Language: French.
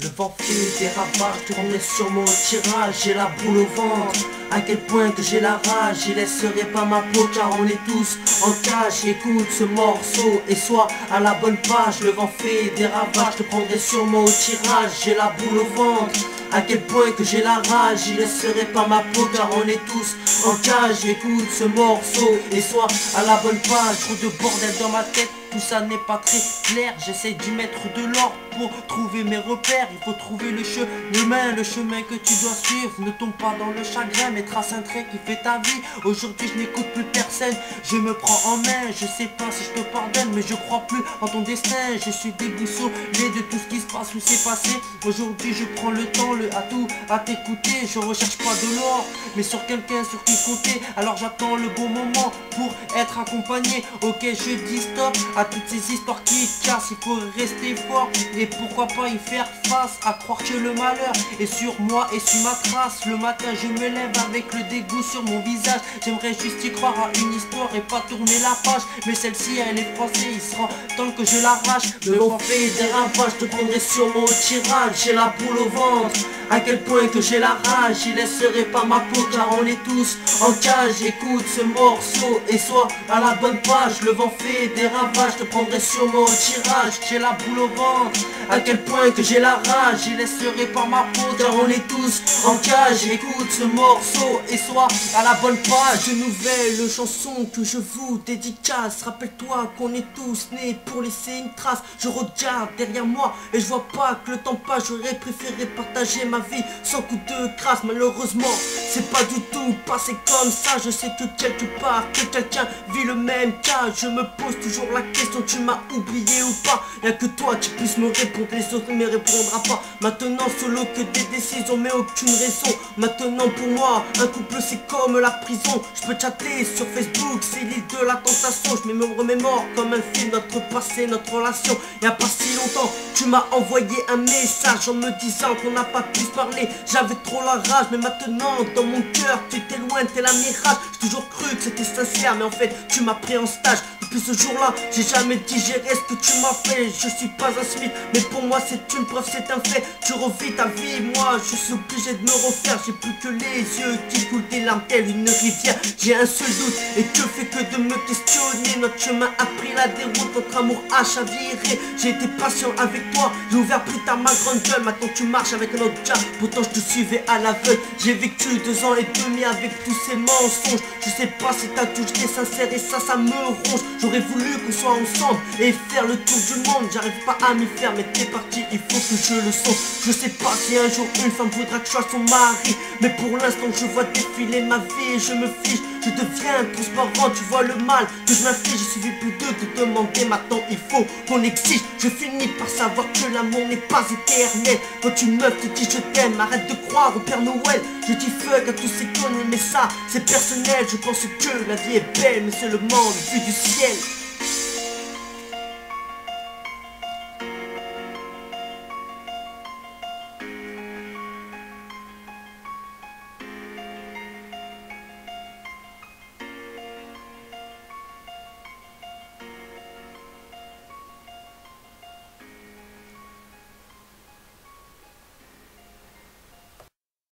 Le vent fait des ravages, je tournerai sur mon tirage. J'ai la boule au ventre, à quel point que j'ai la rage. J'y laisserai pas ma peau car on est tous en cage. Écoute ce morceau et sois à la bonne page. Le vent fait des ravages, je te prendrai sur mon tirage. J'ai la boule au ventre, à quel point que j'ai la rage. J'y laisserai pas ma peau car on est tous en cage. Écoute ce morceau et sois à la bonne page. Trop de bordel dans ma tête, tout ça n'est pas très clair. J'essaie d'y mettre de l'ordre pour trouver mes repères. Il faut trouver le chemin que tu dois suivre. Ne tombe pas dans le chagrin, mais trace un trait qui fait ta vie. Aujourd'hui je n'écoute plus personne, je me prends en main. Je sais pas si je te pardonne, mais je crois plus en ton destin. Je suis déboussolé de tout ce qui se passe ou s'est passé. Aujourd'hui je prends le temps, le atout à t'écouter. Je recherche pas de l'or, mais sur quelqu'un sur qui compter. Alors j'attends le bon moment pour être accompagné. Ok, je dis stop à toutes ces histoires qui cassent. Il faut rester fort et pourquoi pas y faire face. À croire que le malheur est sur moi et sur ma trace. Le matin je me lève avec le dégoût sur mon visage. J'aimerais juste y croire à une histoire et pas tourner la page. Mais celle-ci elle est française, il sera temps que je l'arrache. Le vent fait des ravages, je te prendrai sur mon tirage. J'ai la boule au ventre, à quel point que j'ai la rage. J'y laisserai pas ma peau car on est tous en cage. Écoute ce morceau et sois à la bonne page. Le vent fait des ravages, je te prendrai sur mon tirage. J'ai la boule au ventre, à quel point que j'ai la rage. J'y laisserai pas ma peau car on est tous en cage. Écoute ce morceau et sois à la bonne page. Une nouvelle chanson que je vous dédicace. Rappelle-toi qu'on est tous nés pour laisser une trace. Je regarde derrière moi et je vois pas que le temps passe. J'aurais préféré partager ma vie sans coup de crasse. Malheureusement c'est pas du tout passé comme ça. Je sais que quelque part que quelqu'un vit le même cas. Je me pose toujours la question, tu m'as oublié ou pas? Y'a que toi qui puisse me répondre, les autres ne me répondra pas. Maintenant solo que des décisions mais aucune raison. Maintenant pour moi un couple c'est comme la prison. Je peux chatter sur Facebook, c'est l'île de la tentation. Je me remémore comme un film notre passé, notre relation. Y'a pas si longtemps tu m'as envoyé un message en me disant qu'on n'a pas pu se parler. J'avais trop la rage, mais maintenant dans mon cœur tu étais loin, t'es la mirage. J'ai toujours cru que c'était sincère, mais en fait tu m'as pris en stage. Depuis ce jour-là, j'ai jamais digéré ce que tu m'as fait. Je suis pas un Smith, mais pour moi c'est une preuve, c'est un fait. Tu revis ta vie, moi je suis obligé de me refaire. J'ai plus que les yeux qui coulent des larmes telle une rivière. J'ai un seul doute, et que fait que de me questionner. Notre chemin a pris la déroute, notre amour a chaviré. J'ai été patient avec toi, j'ai ouvert plus tard ma grande gueule. Maintenant tu marches avec un autre gars, pourtant je te suivais à l'aveugle. J'ai vécu 2 ans et demi avec tous ces mensonges. Je sais pas si t'as toujours été sincère et ça me ronge. J'aurais voulu qu'on soit ensemble et faire le tour du monde. J'arrive pas à m'y faire mais t'es parti, il faut que je le sens. Je sais pas si un jour une femme voudra que je sois son mari, mais pour l'instant je vois défiler ma vie et je me fiche. Je deviens transparent, tu vois le mal que je m'inflige. Il suffit plus de te demander, maintenant il faut qu'on exige. Je finis par savoir que l'amour n'est pas éternel. Quand une meuf te dit je t'aime, arrête de croire au Père Noël. Je dis fuck à tous ces conneries mais ça c'est personnel. Je pense que la vie est belle mais c'est le monde vu du ciel.